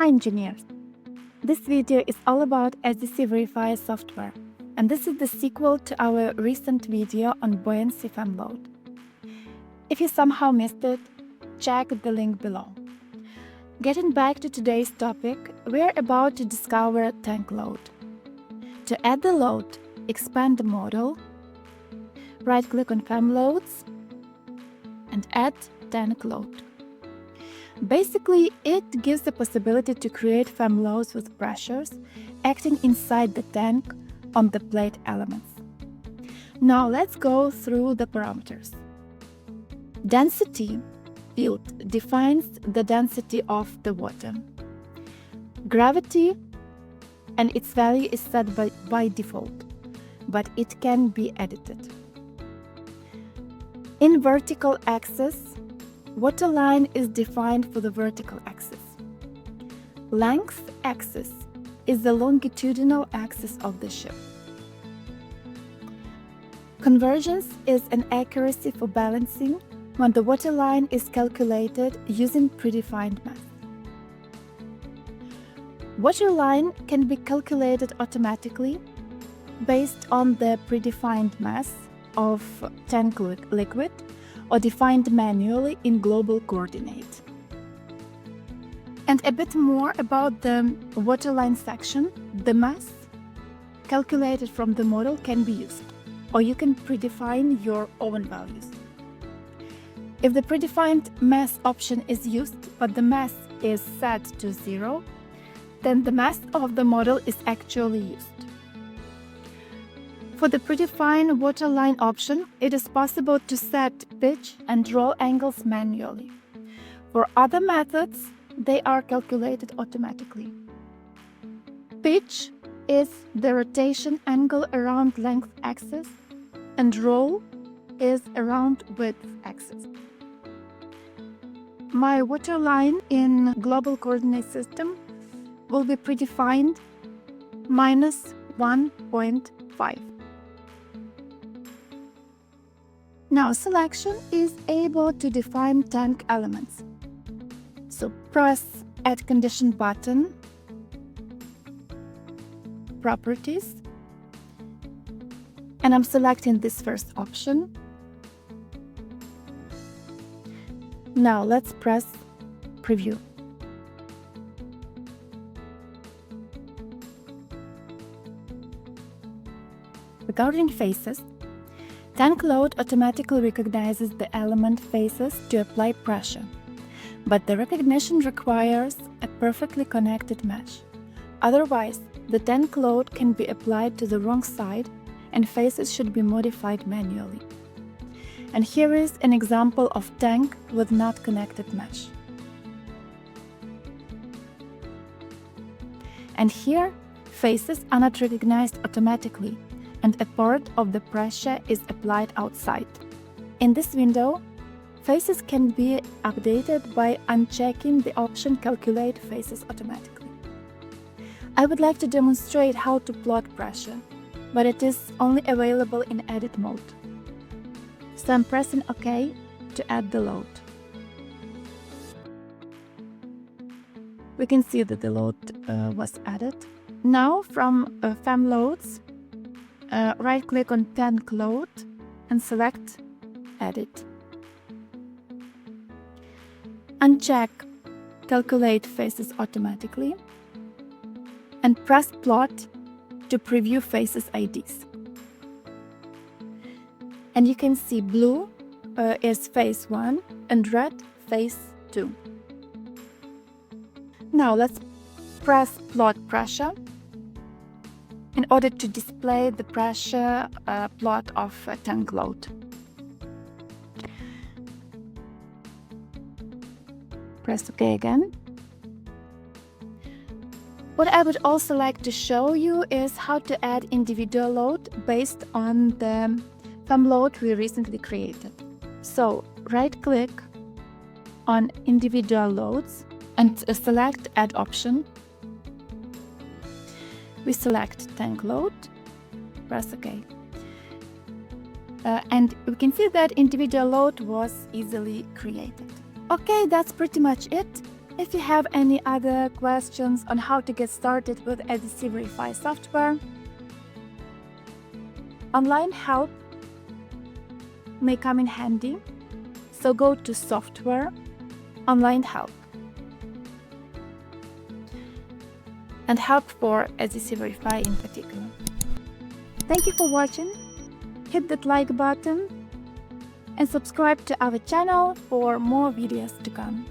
Hi engineers! This video is all about SDC Verifier software, and this is the sequel to our recent video on buoyancy fan load. If you somehow missed it, check the link below. Getting back to today's topic, we're about to discover tank load. To add the load, expand the model, right-click on fan loads, and add tank load. Basically, it gives the possibility to create fan loads with pressures acting inside the tank on the plate elements. Now let's go through the parameters. Density field defines the density of the water. Gravity and its value is set by default, but it can be edited. In vertical axis, waterline is defined for the vertical axis. Length axis is the longitudinal axis of the ship. Convergence is an accuracy for balancing when the waterline is calculated using predefined mass. Waterline can be calculated automatically based on the predefined mass of tank liquid or defined manually in global coordinate. And a bit more about the waterline section, the mass calculated from the model can be used, or you can predefine your own values. If the predefined mass option is used, but the mass is set to 0, then the mass of the model is actually used. For the predefined waterline option, it is possible to set pitch and roll angles manually. For other methods, they are calculated automatically. Pitch is the rotation angle around length axis, and roll is around width axis. My waterline in global coordinate system will be predefined -1.5. Now selection is able to define tank elements. So press Add Condition button, Properties, and I'm selecting this first option. Now let's press Preview. Regarding faces, tank load automatically recognizes the element faces to apply pressure, but the recognition requires a perfectly connected mesh. Otherwise, the tank load can be applied to the wrong side and faces should be modified manually. And here is an example of tank with not connected mesh. And here, faces are not recognized automatically, and a part of the pressure is applied outside. In this window, faces can be updated by unchecking the option Calculate Faces Automatically. I would like to demonstrate how to plot pressure, but it is only available in edit mode. So I'm pressing OK to add the load. We can see that the load was added. Now from fan loads, right-click on tank load and select Edit. Uncheck Calculate Faces Automatically and press Plot to preview faces IDs. And you can see blue is phase 1 and red phase 2. Now let's press Plot Pressure in order to display the pressure plot of tank load. Press OK again. What I would also like to show you is how to add individual load based on the fan load we recently created. So right-click on individual loads and select Add option. We select tank load, press OK. And we can see that individual load was easily created. Okay, that's pretty much it. If you have any other questions on how to get started with SDC Verifier software, online help may come in handy, so go to Software, Online Help, and help for SDC Verifier in particular. Thank you for watching. Hit that like button and subscribe to our channel for more videos to come.